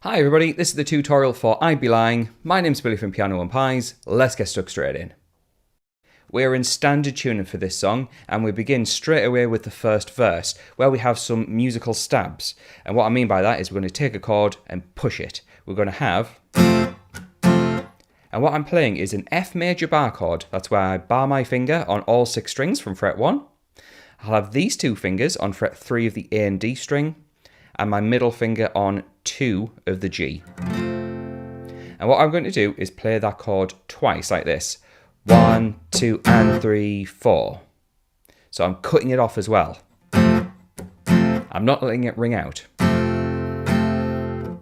Hi everybody, this is the tutorial for I'd Be Lyin. My name's Billy from Piano and Pies. Let's get stuck straight in. We're in standard tuning for this song, and we begin straight away with the first verse, where we have some musical stabs. And what I mean by that is we're going to take a chord and push it. We're going to have... And what I'm playing is an F major bar chord. That's where I bar my finger on all 6 strings from fret 1. I'll have these 2 fingers on fret 3 of the A and D string, and my middle finger on 2 of the G. And what I'm going to do is play that chord twice like this. 1, 2, and 3, 4. So I'm cutting it off as well. I'm not letting it ring out.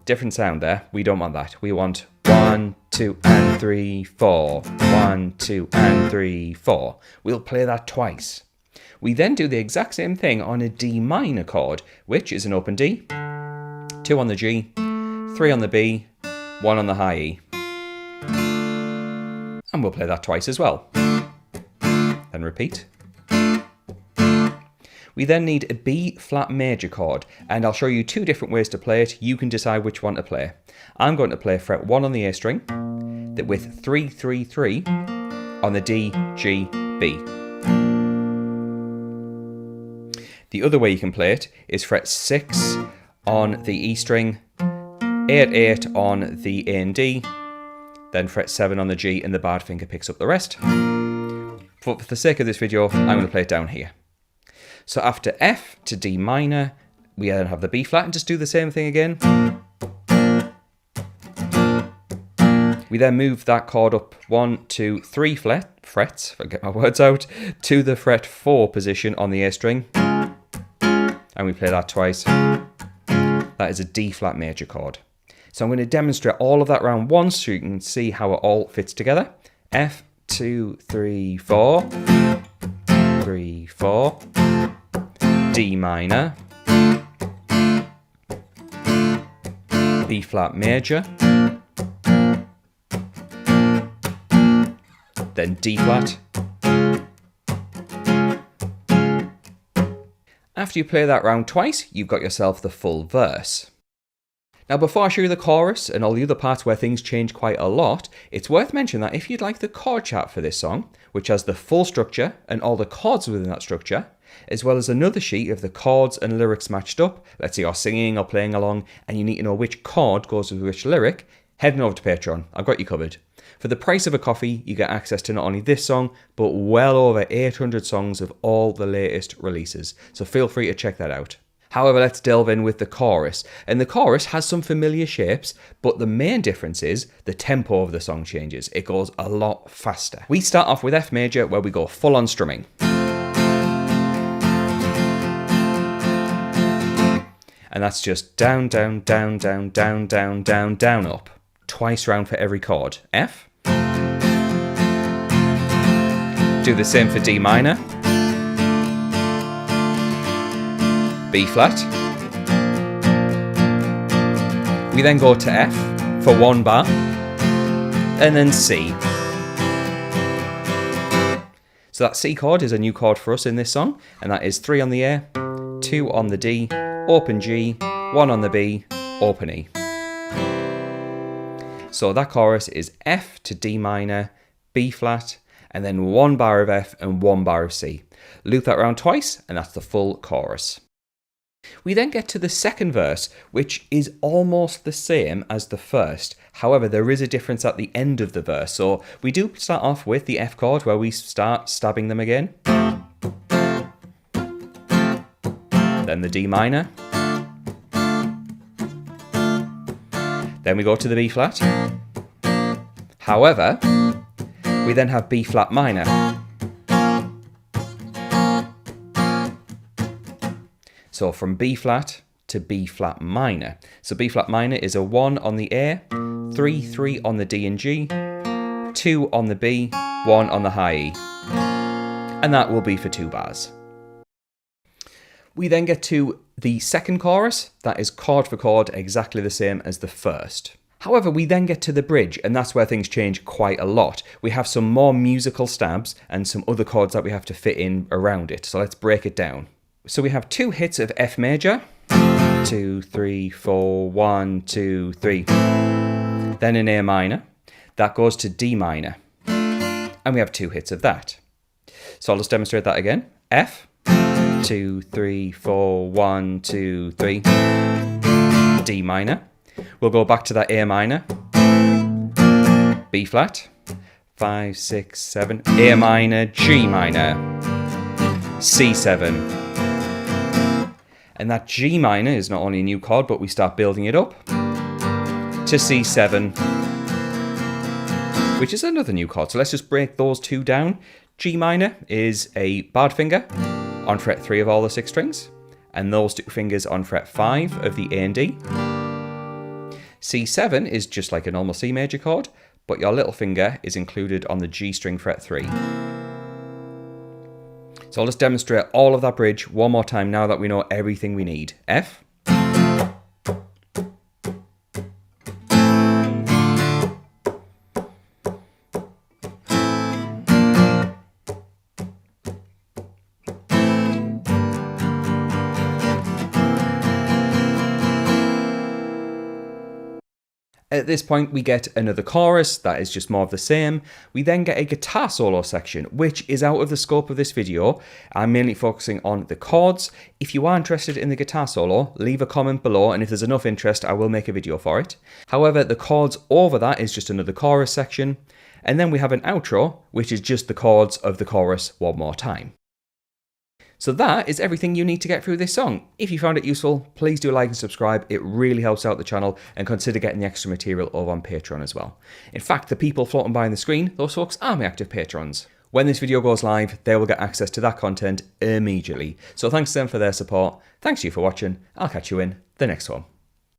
Different sound there. We don't want that. We want 1, 2, and 3, 4. 1, 2, and 3, 4. We'll play that twice. We then do the exact same thing on a D minor chord, which is an open D, 2 on the G, 3 on the B, 1 on the high E. And we'll play that twice as well. Then repeat. We then need a B flat major chord, and I'll show you 2 different ways to play it. You can decide which one to play. I'm going to play fret 1 on the A string, with 3, 3, 3 on the D, G, B. The other way you can play it is fret 6 on the E string, 8, 8 on the A and D, then fret 7 on the G, and the barred finger picks up the rest. But for the sake of this video, I'm going to play it down here. So after F to D minor, we then have the B flat, and just do the same thing again. We then move that chord up 1, 2, 3 frets, if I get my words out, to the fret 4 position on the A string. And we play that twice. That is a D flat major chord. So I'm going to demonstrate all of that round once so you can see how it all fits together. F, 2, 3, 4. 3, 4. D minor. B flat major. Then D flat. After you play that round twice, you've got yourself the full verse. Now before I show you the chorus and all the other parts where things change quite a lot, it's worth mentioning that if you'd like the chord chart for this song, which has the full structure and all the chords within that structure, as well as another sheet of the chords and lyrics matched up, let's say you're singing or playing along and you need to know which chord goes with which lyric, head on over to Patreon. I've got you covered. For the price of a coffee, you get access to not only this song, but well over 800 songs of all the latest releases. So feel free to check that out. However, let's delve in with the chorus. And the chorus has some familiar shapes, but the main difference is the tempo of the song changes. It goes a lot faster. We start off with F major, where we go full on strumming. And that's just down, down, down, down, down, down, down, down, up. Twice round for every chord. F. Do the same for D minor. B flat. We then go to F for 1 bar, and then C. So that C chord is a new chord for us in this song, and that is 3 on the A, 2 on the D, open G, 1 on the B, open E. So that chorus is F to D minor, B flat, and then 1 bar of F and 1 bar of C. Loop that round twice, and that's the full chorus. We then get to the second verse, which is almost the same as the first. However, there is a difference at the end of the verse. So we do start off with the F chord, where we start stabbing them again. Then the D minor. Then we go to the B flat. However, we then have B flat minor. So from B flat to B flat minor. So B flat minor is a 1 on the A, 3, 3 on the D and G, 2 on the B, 1 on the high E. And that will be for 2 bars. We then get to the second chorus. That is chord for chord, exactly the same as the first. However, we then get to the bridge, and that's where things change quite a lot. We have some more musical stabs and some other chords that we have to fit in around it. So let's break it down. So we have 2 hits of F major, 2, 3, 4, 1, 2, 3. Then an A minor, that goes to D minor. And we have 2 hits of that. So I'll just demonstrate that again. F, 2, 3, 4, 1, 2, 3. D minor. We'll go back to that A minor. B flat. 5, 6, 7. A minor, G minor. C7. And that G minor is not only a new chord, but we start building it up to C7, which is another new chord. So let's just break those 2 down. G minor is a barred finger on fret 3 of all the 6 strings, and those 2 fingers on fret 5 of the A and D. C7 is just like a normal C major chord, but your little finger is included on the G string fret 3. So I'll just demonstrate all of that bridge one more time now that we know everything we need. F. At this point, we get another chorus that is just more of the same. We then get a guitar solo section, which is out of the scope of this video. I'm mainly focusing on the chords. If you are interested in the guitar solo, leave a comment below, and if there's enough interest, I will make a video for it. However, the chords over that is just another chorus section. And then we have an outro, which is just the chords of the chorus one more time. So that is everything you need to get through this song. If you found it useful, please do like and subscribe. It really helps out the channel, and consider getting the extra material over on Patreon as well. In fact, the people floating by on the screen, those folks are my active patrons. When this video goes live, they will get access to that content immediately. So thanks to them for their support. Thanks to you for watching. I'll catch you in the next one.